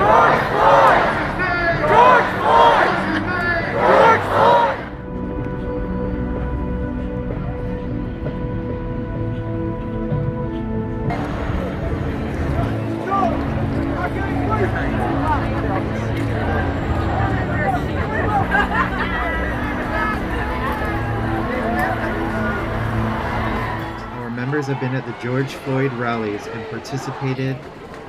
Our members have been at the George Floyd rallies and participated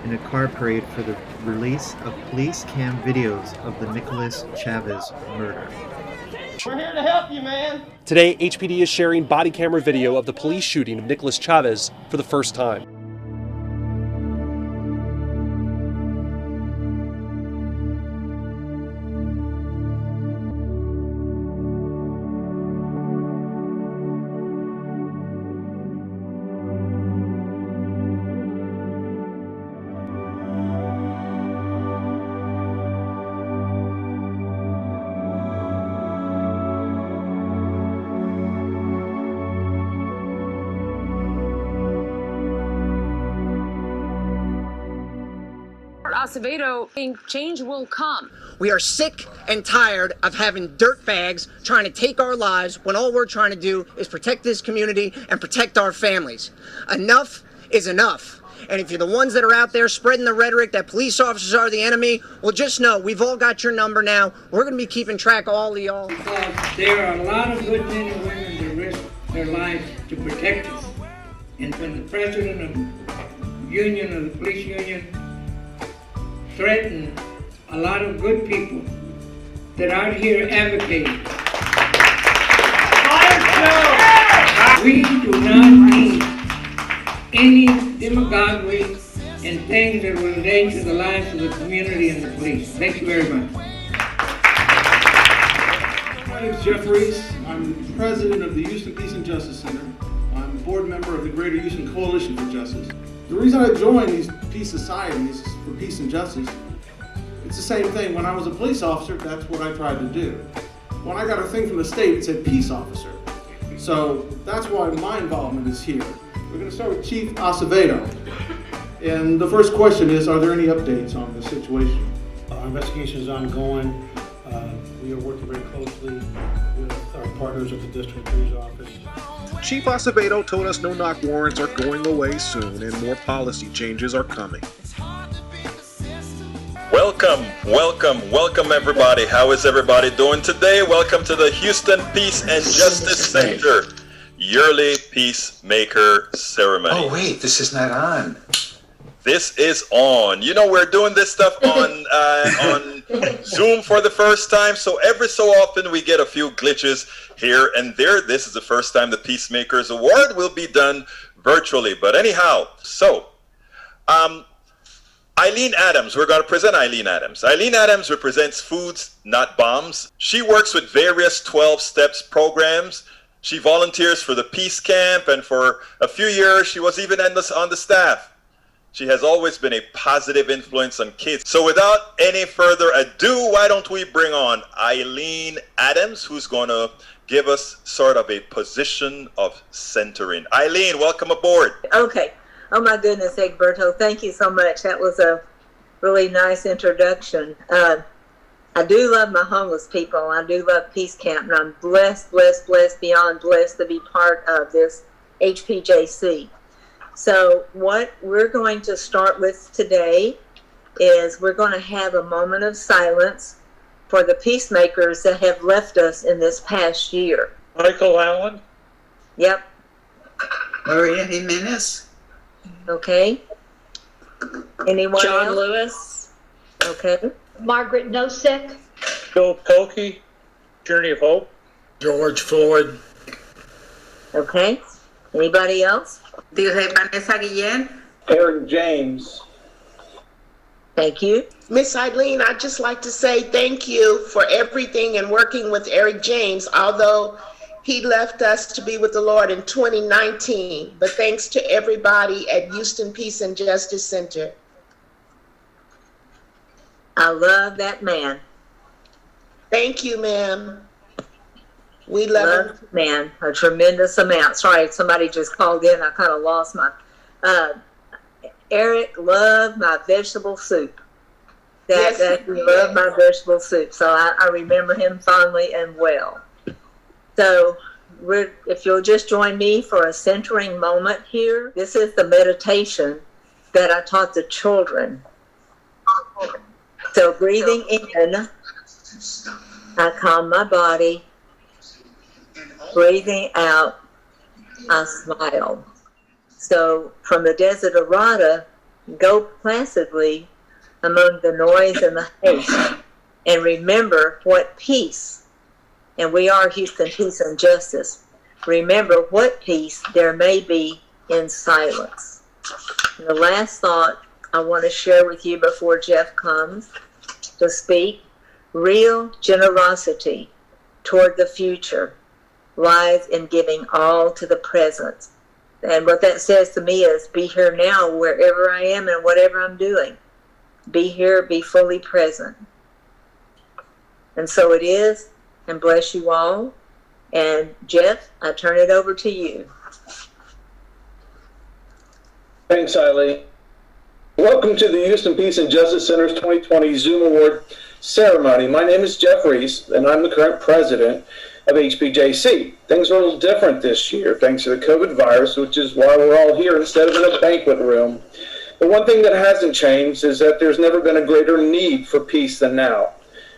in a car parade for the release of police cam videos of the Nicholas Chavez murder. We're here to help you, man. Today, HPD is sharing body camera video of the police shooting of Nicholas Chavez for the first time. Acevedo saying change will come. We are sick and tired of having dirtbags trying to take our lives when all we're trying to do is protect this community and protect our families. Enough is enough. And if you're the ones that are out there spreading the rhetoric that police officers are the enemy, well, just know we've all got your number now. We're going to be keeping track of all of y'all. Because there are a lot of good men and women that risk their lives to protect us. And when the president of the police union, threaten a lot of good people that are out here advocating. We do not need any demagoguery and things that will endanger the lives of the community and the police. Thank you very much. My name is Jeff Reese. I'm president of the Houston Peace and Justice Center. I'm a board member of the Greater Houston Coalition for Justice. The reason I joined these peace societies for peace and justice, it's the same thing. When I was a police officer, that's what I tried to do. When I got a thing from the state, it said peace officer. So that's why my involvement is here. We're going to start with Chief Acevedo. And the first question is, are there any updates on the situation? Our investigation is ongoing. We are working very closely with our partners at the District Attorney's Office. Chief Acevedo told us no-knock warrants are going away soon and more policy changes are coming. Welcome everybody. How is everybody doing today? Welcome to the Houston Peace and Justice Center yearly Peacemaker ceremony. Oh wait, this is not on. This is on. You know, we're doing this stuff on Zoom for the first time, so every so often we get a few glitches here and there. This is the first time the Peacemakers Award will be done virtually. But anyhow, so Eileen Adams, we're going to present Eileen Adams. Eileen Adams represents Foods, Not Bombs. She works with various 12 Steps programs. She volunteers for the Peace Camp, and for a few years she was even on the staff. She has always been a positive influence on kids. So without any further ado, why don't we bring on Eileen Adams, who's going to give us sort of a position of centering. Eileen, welcome aboard. Okay. Oh my goodness, Egberto, thank you so much. That was a really nice introduction. I do love my homeless people. I do love Peace Camp, and I'm blessed, beyond blessed to be part of this Hpjc. So what we're going to start with today is we're going to have a moment of silence for the peacemakers that have left us in this past year. Michael Allen? Yep. Maria Jimenez? Okay. Anyone John else? Lewis? Okay. Margaret Nosek? Phil Pilkey? Journey of Hope? George Floyd? Okay. Anybody else? Vanessa Guillen? Eric James? Thank you. Miss Eileen, I'd just like to say thank you for everything and working with Eric James, although he left us to be with the Lord in 2019. But thanks to everybody at Houston Peace and Justice Center. I love that man. Thank you, ma'am. We love him. Man, a tremendous amount. Sorry, somebody just called in. I kind of lost my... Eric loved my vegetable soup. that he loved my vegetable soup. So I remember him fondly and well. So if you'll just join me for a centering moment here, this is the meditation that I taught the children. So breathing in, I calm my body. Breathing out, I smile. So from the desert of Rada, go placidly among the noise and the haste, and remember what peace, and we are Houston Peace and Justice, remember what peace there may be in silence. And the last thought I want to share with you before Jeff comes to speak, real generosity toward the future lies in giving all to the present. And what that says to me is be here now wherever I am and whatever I'm doing. Be here, be fully present. And so it is, and bless you all. And Jeff, I turn it over to you. Thanks, Eileen. Welcome to the Houston Peace and Justice Center's 2020 Zoom Award ceremony. My name is Jeff Reese, and I'm the current president of Hpjc'S. Things are a little different this year, thanks to the COVID virus, which is why we're all here instead of in a banquet room. The one thing that hasn't changed is that there's never been a greater need for peace than now.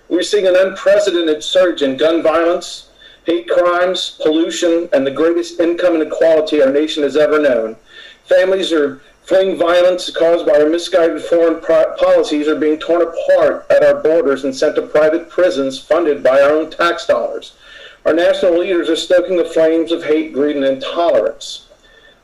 We're seeing an unprecedented surge in gun violence, hate crimes, pollution, and the greatest income inequality our nation has ever known. Families are fleeing violence caused by our misguided foreign policies are being torn apart at our borders and sent to private prisons funded by our own tax dollars. Our national leaders are stoking the flames of hate, greed, and intolerance.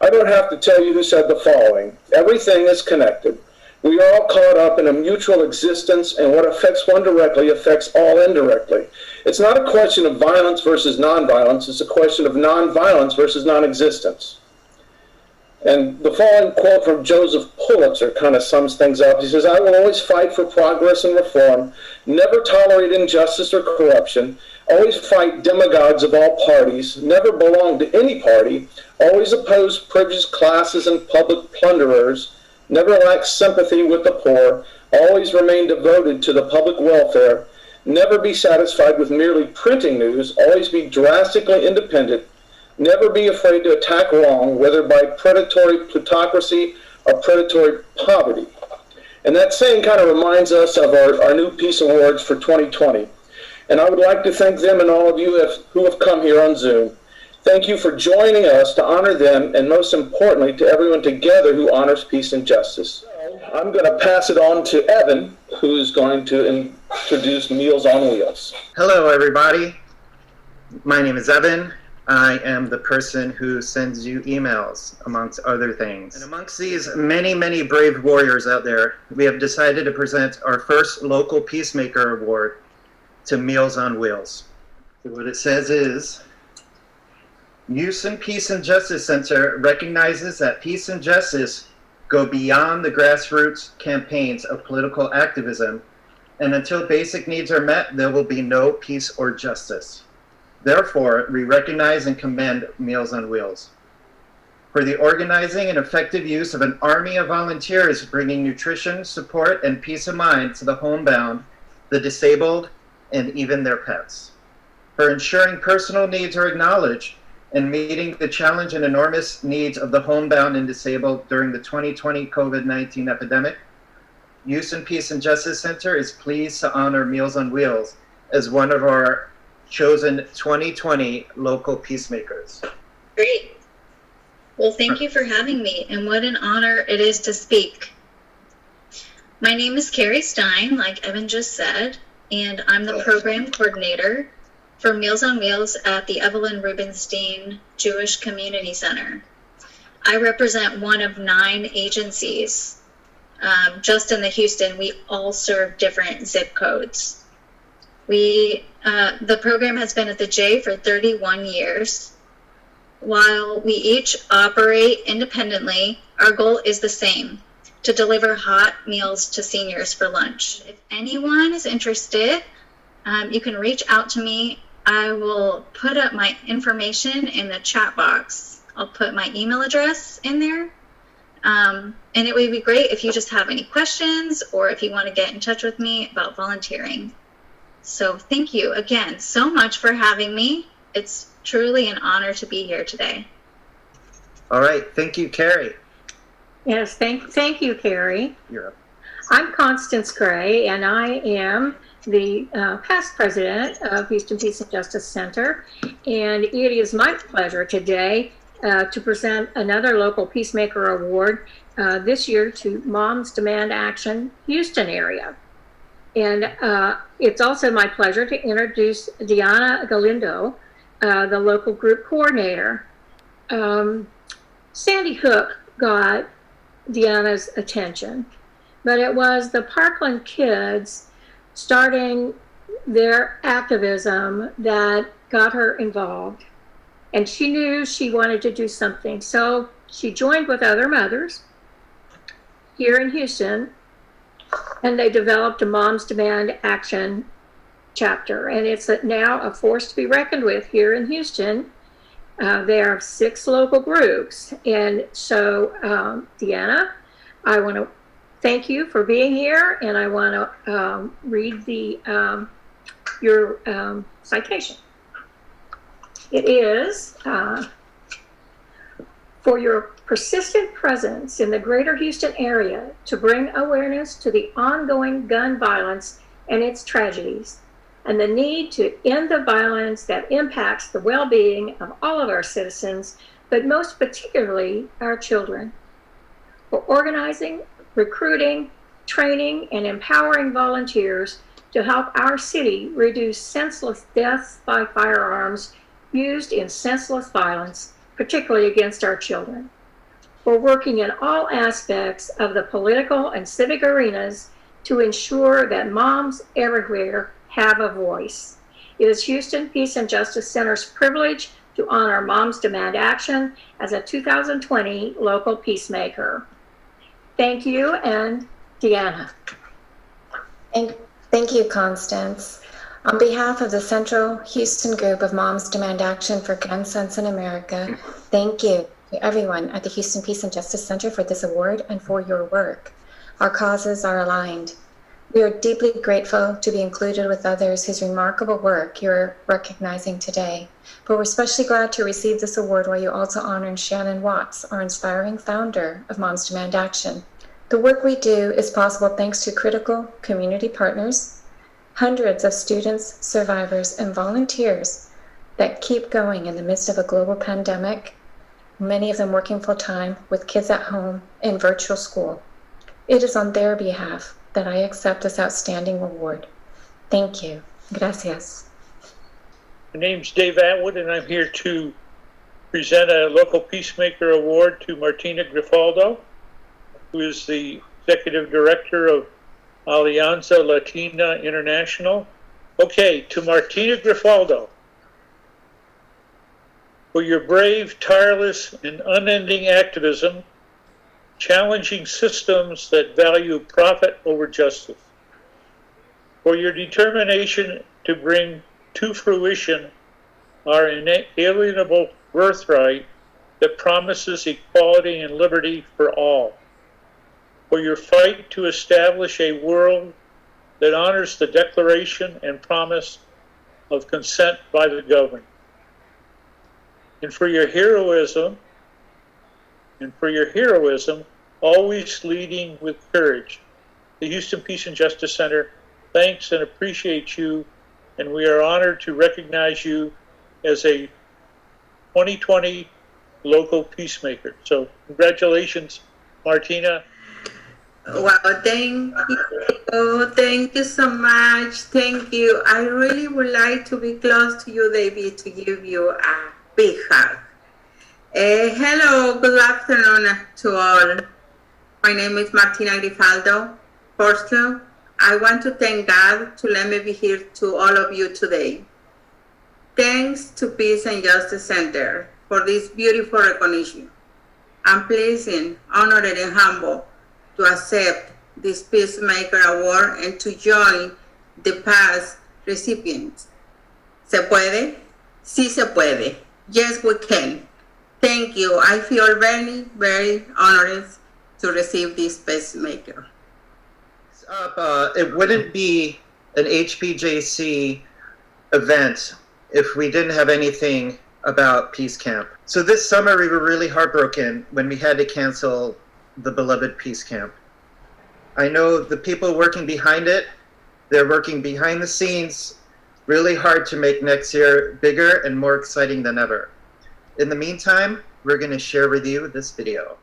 I don't have to tell you who said the following. Everything is connected. We are all caught up in a mutual existence, and what affects one directly affects all indirectly. It's not a question of violence versus nonviolence. It's a question of nonviolence versus non-existence. And the following quote from Joseph Pulitzer kind of sums things up. He says, "I will always fight for progress and reform, never tolerate injustice or corruption, always fight demagogues of all parties, never belong to any party, always oppose privileged classes and public plunderers, never lack sympathy with the poor, always remain devoted to the public welfare, never be satisfied with merely printing news, always be drastically independent, never be afraid to attack wrong, whether by predatory plutocracy or predatory poverty." And that saying kind of reminds us of our new Peace Awards for 2020. And I would like to thank them and all of you who have come here on Zoom. Thank you for joining us to honor them, and most importantly, to everyone together who honors peace and justice. I'm going to pass it on to Evan, who is going to introduce Meals on Wheels. Hello, everybody. My name is Evan. I am the person who sends you emails, amongst other things. And amongst these many, many brave warriors out there, we have decided to present our first local Peacemaker Award to Meals on Wheels. So what it says is, Houston Peace and Justice Center recognizes that peace and justice go beyond the grassroots campaigns of political activism, and until basic needs are met, there will be no peace or justice. Therefore, we recognize and commend Meals on Wheels for the organizing and effective use of an army of volunteers bringing nutrition, support, and peace of mind to the homebound, the disabled, and even their pets. For ensuring personal needs are acknowledged and meeting the challenge and enormous needs of the homebound and disabled during the 2020 COVID-19 epidemic, Houston Peace and Justice Center is pleased to honor Meals on Wheels as one of our chosen 2020 local peacemakers. Great. Well, thank you for having me, and what an honor it is to speak. My name is Carrie Stein, like Evan just said, and I'm the program coordinator for Meals on Wheels at the Evelyn Rubenstein Jewish Community Center. I represent one of 9 agencies. Just in the Houston, we all serve different zip codes. The program has been at the J for 31 years. While we each operate independently, our goal is the same, to deliver hot meals to seniors for lunch. If anyone is interested, you can reach out to me. I will put up my information in the chat box. I'll put my email address in there. And it would be great if you just have any questions or if you want to get in touch with me about volunteering. So thank you again so much for having me. It's truly an honor to be here today. All right. Thank you, Carrie. Yes, thank you, Carrie. You're up. I'm Constance Gray, and I am the past president of Houston Peace and Justice Center. And it is my pleasure today to present another local Peacemaker Award this year to Moms Demand Action Houston area. And it's also my pleasure to introduce Diana Galindo, the local group coordinator. Sandy Hook got Diana's attention, but it was the Parkland kids starting their activism that got her involved. And she knew she wanted to do something. So she joined with other mothers here in Houston, and they developed a Moms Demand Action chapter. And it's now a force to be reckoned with here in Houston. There are 6 local groups. And so, Deanna, I want to thank you for being here, and I want to read your citation. It is for your persistent presence in the greater Houston area to bring awareness to the ongoing gun violence and its tragedies, and the need to end the violence that impacts the well-being of all of our citizens, but most particularly our children. For organizing, recruiting, training, and empowering volunteers to help our city reduce senseless deaths by firearms used in senseless violence, particularly against our children. For working in all aspects of the political and civic arenas to ensure that moms everywhere have a voice. It is Houston Peace and Justice Center's privilege to honor Moms Demand Action as a 2020 local peacemaker. Thank you, and Deanna. Thank you, Constance. On behalf of the Central Houston Group of Moms Demand Action for Gun Sense in America, thank you to everyone at the Houston Peace and Justice Center for this award and for your work. Our causes are aligned. We are deeply grateful to be included with others whose remarkable work you're recognizing today. But we're especially glad to receive this award while you also honor Shannon Watts, our inspiring founder of Moms Demand Action. The work we do is possible thanks to critical community partners, hundreds of students, survivors, and volunteers that keep going in the midst of a global pandemic, many of them working full-time with kids at home in virtual school. It is on their behalf that I accept this outstanding award. Thank you. Gracias. My name's Dave Atwood, and I'm here to present a local Peacemaker Award to Martina Grifaldo, who is the Executive Director of Alianza Latina International. Okay, to Martina Grifaldo, for your brave, tireless, and unending activism, challenging systems that value profit over justice, for your determination to bring to fruition our inalienable birthright that promises equality and liberty for all, for your fight to establish a world that honors the declaration and promise of consent by the governed, and for your heroism, always leading with courage. The Houston Peace and Justice Center thanks and appreciates you, and we are honored to recognize you as a 2020 local peacemaker. So congratulations, Martina. Wow, thank you so much. Thank you. I really would like to be close to you, David, to give you a big hug. Hello, good afternoon to all. My name is Martina Rifaldo. First, I want to thank God to let me be here to all of you today. Thanks to Peace and Justice Center for this beautiful recognition. I'm pleased, honored, and humble to accept this Peacemaker Award and to join the past recipients. ¿Se puede? Sí se puede. Yes, we can. Thank you. I feel very, very honored to receive this pacemaker. It wouldn't be an Hpjc event if we didn't have anything about Peace Camp. So this summer we were really heartbroken when we had to cancel the beloved Peace Camp. I know the people working behind it, they're working behind the scenes really hard to make next year bigger and more exciting than ever. In the meantime, we're going to share with you this video.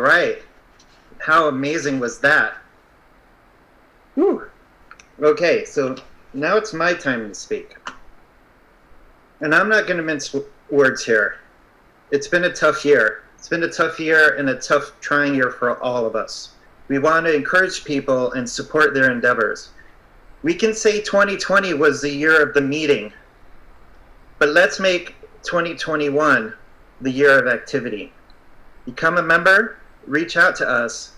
Right. How amazing was that? Whew. Okay, so now it's my time to speak. And I'm not going to mince words here. It's been a tough year. It's been a tough year and a tough, trying year for all of us. We want to encourage people and support their endeavors. We can say 2020 was the year of the meeting, but let's make 2021 the year of activity. Become a member, reach out to us,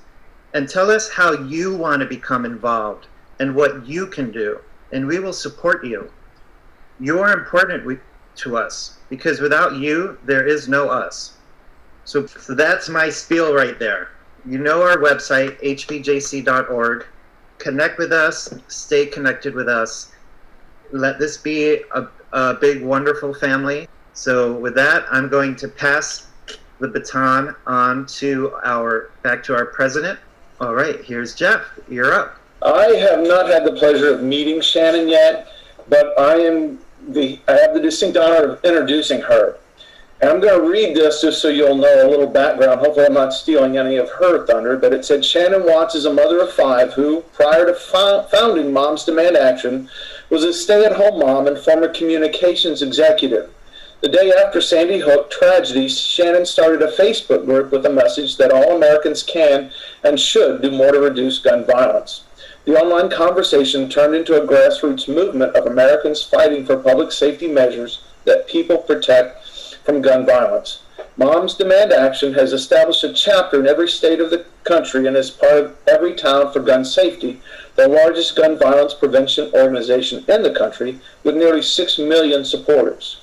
and tell us how you want to become involved and what you can do, and we will support you. You are important to us, because without you, there is no us. So that's my spiel right there. You know our website, hpjc.org. Connect with us, stay connected with us. Let this be a big, wonderful family. So with that, I'm going to pass the baton on to back to our president. All right, here's Jeff. You're up. I have not had the pleasure of meeting Shannon yet, but I have the distinct honor of introducing her. And I'm going to read this just so you'll know a little background. Hopefully I'm not stealing any of her thunder, but it said, Shannon Watts is a mother of 5 who, prior to founding Moms Demand Action, was a stay-at-home mom and former communications executive. The day after Sandy Hook tragedy, Shannon started a Facebook group with a message that all Americans can and should do more to reduce gun violence. The online conversation turned into a grassroots movement of Americans fighting for public safety measures that people protect from gun violence. Moms Demand Action has established a chapter in every state of the country and is part of Every Town for Gun Safety, the largest gun violence prevention organization in the country, with nearly 6 million supporters.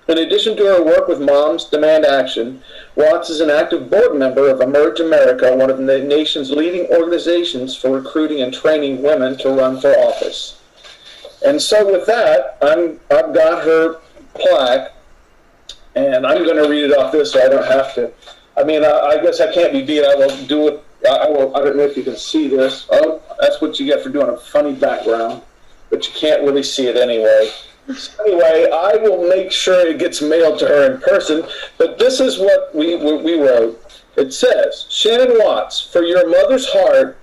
In addition to her work with Moms Demand Action, Watts is an active board member of Emerge America, one of the nation's leading organizations for recruiting and training women to run for office. And so with that, I've got her plaque, and I'm going to read it off this so I don't have to. I mean, I guess I can't be beat. I will do it. I don't know if you can see this. Oh, that's what you get for doing a funny background, but you can't really see it anyway. So anyway, I will make sure it gets mailed to her in person, but this is what we wrote. It says, Shannon Watts, for your mother's heart,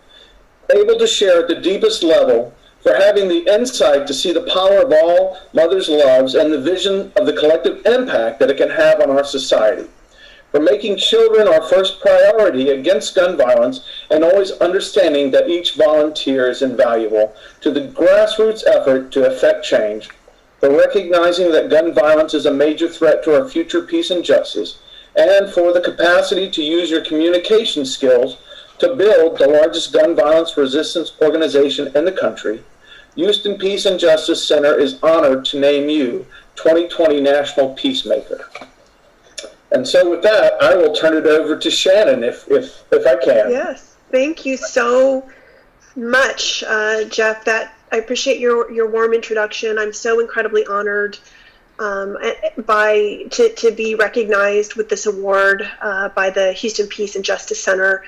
able to share at the deepest level, for having the insight to see the power of all mothers' loves and the vision of the collective impact that it can have on our society. For making children our first priority against gun violence and always understanding that each volunteer is invaluable to the grassroots effort to effect change. For recognizing that gun violence is a major threat to our future peace and justice, and for the capacity to use your communication skills to build the largest gun violence resistance organization in the country, Houston Peace and Justice Center is honored to name you 2020 National Peacemaker. And so with that, I will turn it over to Shannon if I can. Yes, thank you so much, Jeff. I appreciate your warm introduction. I'm so incredibly honored to be recognized with this award by the Houston Peace and Justice Center.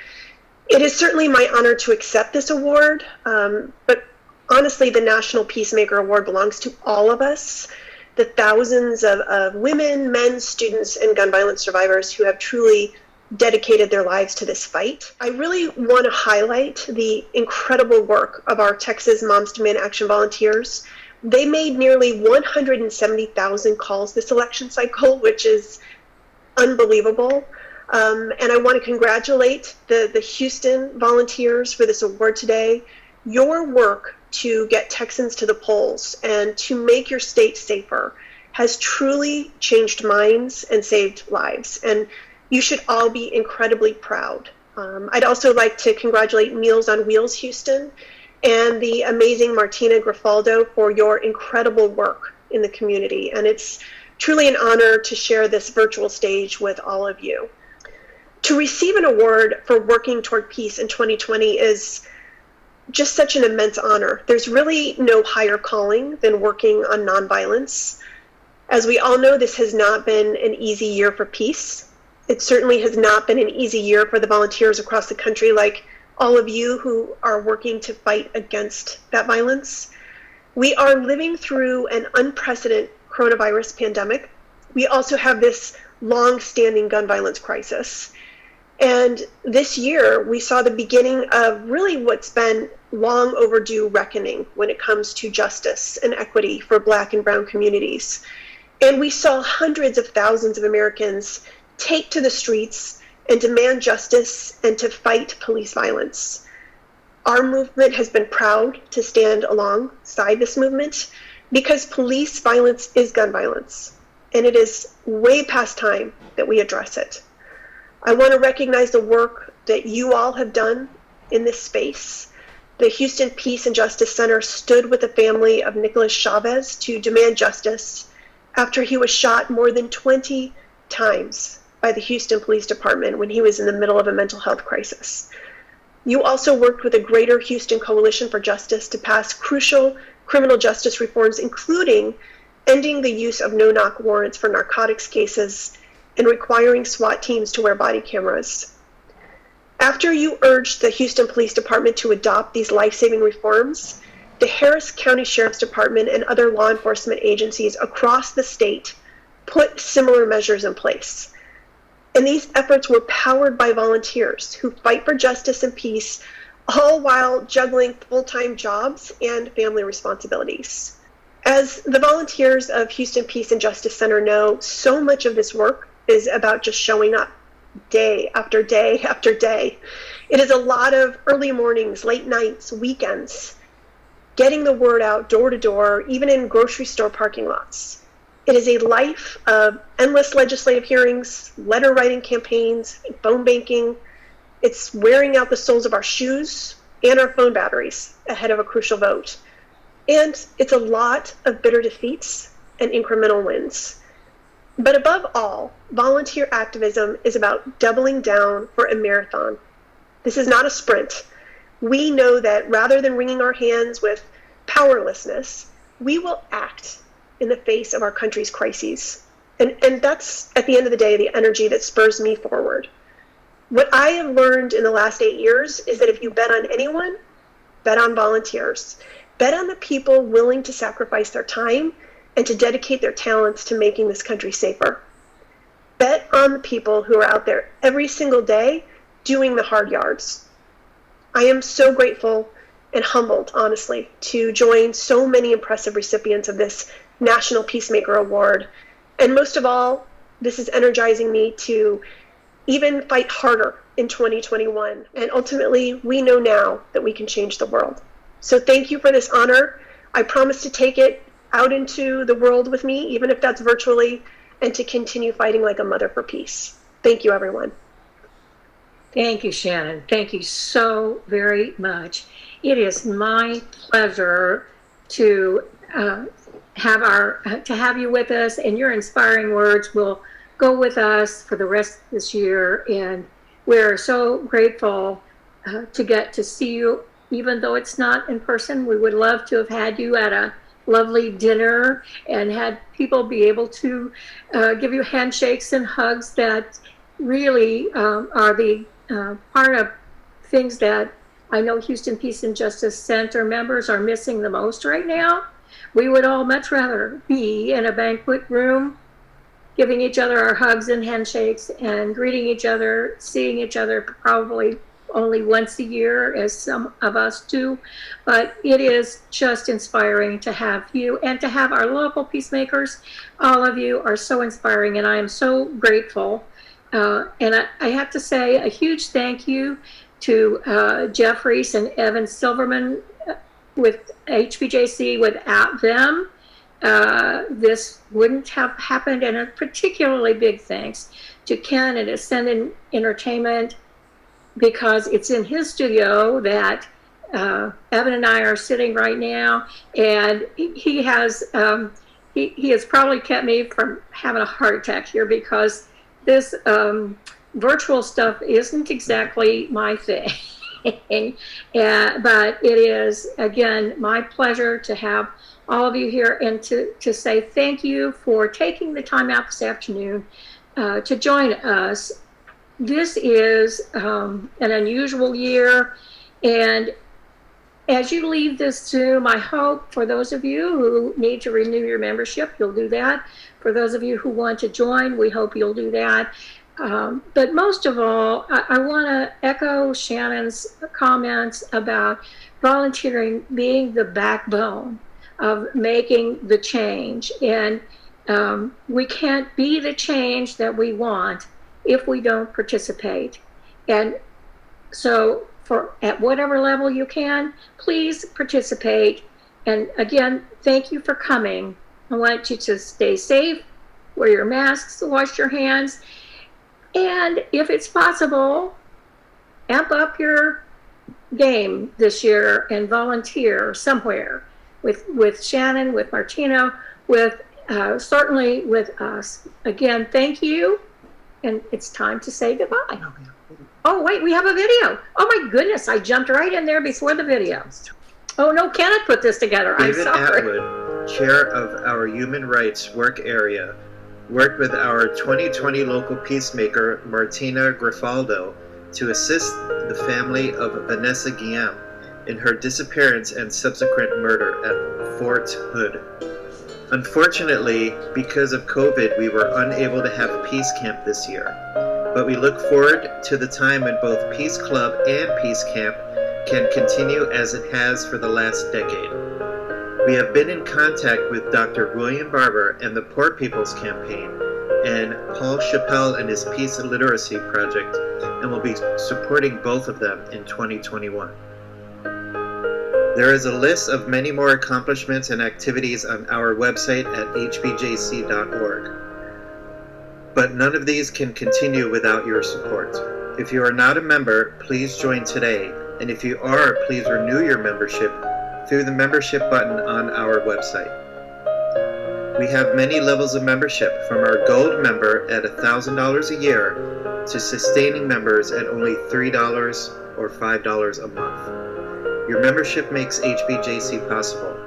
It is certainly my honor to accept this award, but honestly, the National Peacemaker Award belongs to all of us, the thousands of women, men, students, and gun violence survivors who have truly dedicated their lives to this fight. I really want to highlight the incredible work of our Texas Moms Demand Action volunteers. They made nearly 170,000 calls this election cycle, which is unbelievable. And I want to congratulate the Houston volunteers for this award today. Your work to get Texans to the polls and to make your state safer has truly changed minds and saved lives. And you should all be incredibly proud. I'd also like to congratulate Meals on Wheels Houston and the amazing Martina Grifaldo for your incredible work in the community. And it's truly an honor to share this virtual stage with all of you. To receive an award for working toward peace in 2020 is just such an immense honor. There's really no higher calling than working on nonviolence. As we all know, this has not been an easy year for peace. It certainly has not been an easy year for the volunteers across the country, like all of you who are working to fight against that violence. We are living through an unprecedented coronavirus pandemic. We also have this long-standing gun violence crisis. And this year, we saw the beginning of really what's been long overdue reckoning when it comes to justice and equity for Black and Brown communities. And we saw hundreds of thousands of Americans take to the streets and demand justice and to fight police violence. Our movement has been proud to stand alongside this movement because police violence is gun violence, and it is way past time that we address it. I want to recognize the work that you all have done in this space. The Houston Peace and Justice Center stood with the family of Nicholas Chavez to demand justice after he was shot more than 20 times by the Houston Police Department when he was in the middle of a mental health crisis. You also worked with the Greater Houston Coalition for Justice to pass crucial criminal justice reforms, including ending the use of no-knock warrants for narcotics cases and requiring SWAT teams to wear body cameras. After you urged the Houston Police Department to adopt these life-saving reforms, the Harris County Sheriff's Department and other law enforcement agencies across the state put similar measures in place. And these efforts were powered by volunteers who fight for justice and peace, all while juggling full-time jobs and family responsibilities. As the volunteers of Houston Peace and Justice Center know, so much of this work is about just showing up day after day after day. It is a lot of early mornings, late nights, weekends, getting the word out door to door, even in grocery store parking lots. It is a life of endless legislative hearings, letter writing campaigns, phone banking. It's wearing out the soles of our shoes and our phone batteries ahead of a crucial vote. And it's a lot of bitter defeats and incremental wins. But above all, volunteer activism is about doubling down for a marathon. This is not a sprint. We know that rather than wringing our hands with powerlessness, we will act in the face of our country's crises. And that's, at the end of the day, the energy that spurs me forward. What I have learned in the last 8 years is that if you bet on anyone, bet on volunteers. Bet on the people willing to sacrifice their time and to dedicate their talents to making this country safer. Bet on the people who are out there every single day doing the hard yards. I am so grateful and humbled, honestly, to join so many impressive recipients of this National Peacemaker Award. And most of all, this is energizing me to even fight harder in 2021. And ultimately, we know now that we can change the world. So thank you for this honor. I promise to take it out into the world with me, even if that's virtually, and to continue fighting like a mother for peace. Thank you, everyone. Thank you, Shannon. Thank you so very much. It is my pleasure to have you with us, and your inspiring words will go with us for the rest of this year. And we're so grateful to get to see you, even though it's not in person. We would love to have had you at a lovely dinner and had people be able to give you handshakes and hugs that really are the part of things that I know Houston Peace and Justice Center members are missing the most right now. We would all much rather be in a banquet room, giving each other our hugs and handshakes and greeting each other, seeing each other probably only once a year, as some of us do. But it is just inspiring to have you and to have our local peacemakers. All of you are so inspiring, and I am so grateful. And I have to say a huge thank you to Jeff Reese and Evan Silverman with Hpjc'S. Without them, this wouldn't have happened. And a particularly big thanks to Ken at Ascendant Entertainment, because it's in his studio that Evan and I are sitting right now, and he has probably kept me from having a heart attack here, because this virtual stuff isn't exactly my thing. But it is, again, my pleasure to have all of you here and to say thank you for taking the time out this afternoon to join us. This is an unusual year, and as you leave this Zoom, I hope for those of you who need to renew your membership, you'll do that. For those of you who want to join, we hope you'll do that. But most of all, I want to echo Shannon's comments about volunteering being the backbone of making the change. And we can't be the change that we want if we don't participate. And so at whatever level you can, please participate. And again, thank you for coming. I want you to stay safe, wear your masks, wash your hands, and if it's possible, amp up your game this year and volunteer somewhere with Shannon, with Martina, with certainly with us. Again, thank you, and it's time to say goodbye. Oh wait, we have a video. Oh my goodness, I jumped right in there before the video. Oh no, Kenneth put this together. David I'm sorry. Atwood, chair of our Human Rights Work Area, worked with our 2020 local peacemaker, Martina Grifaldo, to assist the family of Vanessa Guillaume in her disappearance and subsequent murder at Fort Hood. Unfortunately, because of COVID, we were unable to have Peace Camp this year, but we look forward to the time when both Peace Club and Peace Camp can continue as it has for the last decade. We have been in contact with Dr. William Barber and the Poor People's Campaign and Paul Chappelle and his Peace and Literacy Project, and will be supporting both of them in 2021. There is a list of many more accomplishments and activities on our website at hpjc.org. But none of these can continue without your support. If you are not a member, please join today. And if you are, please renew your membership through the membership button on our website. We have many levels of membership, from our gold member at $1,000 a year to sustaining members at only $3 or $5 a month. Your membership makes HPJC possible.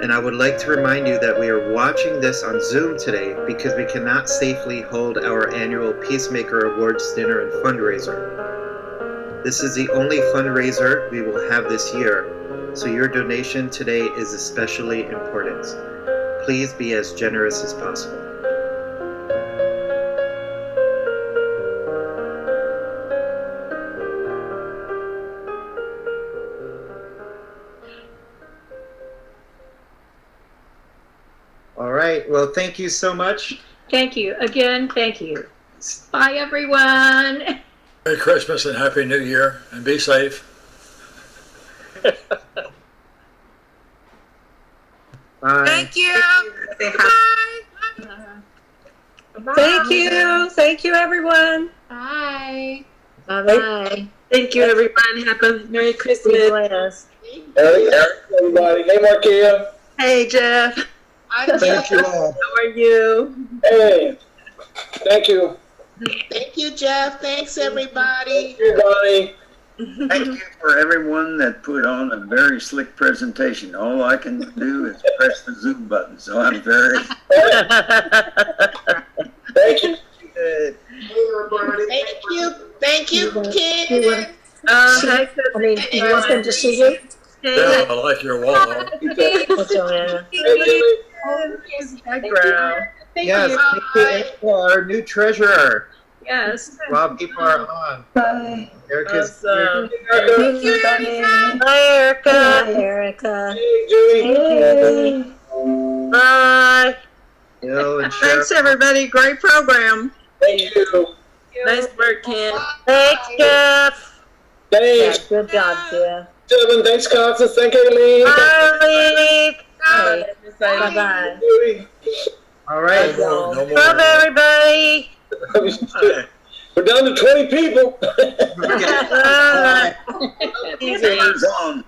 And I would like to remind you that we are watching this on Zoom today because we cannot safely hold our annual Peacemaker Awards dinner and fundraiser. This is the only fundraiser we will have this year, so your donation today is especially important. Please be as generous as possible. All right, well, thank you so much. Thank you. Again, thank you. Bye, everyone. Merry Christmas and Happy New Year, and be safe. Bye. Thank you. Bye. Thank you. Thank you, everyone. Bye. Bye-bye. Thank you, everyone. Have a Merry Christmas. Eric, everybody. Hey, Markia. Hey, Jeff. Thank you all. How are you? Hey. Thank you. Thank you, Jeff. Thanks, everybody. Thank you, Bonnie. Thank you for everyone that put on a very slick presentation. All I can do is press the Zoom button, so I'm very... Thank you. Good. Thank you. Thank you, kids. I mean, you want them to see you? Yeah, I like your wall. Yes, thank you, our new treasurer. Yes. While people are on. Bye. Erica's Awesome. here. Thank you, Erica. Bye, Erica. Bye, Erica. Hey, Julie. Hey. Bye. Yo, and Thanks, everybody. Great program. Thank you. Nice work, Ken. Thanks, Jeff. Thanks. Yeah, good job, Jeff. Seven. Thanks, Constance. Thank you, Eileen. Bye. Bye-bye. Julie. All right. No more. Love everybody. We're down to 20 people. Easy. Camera's on.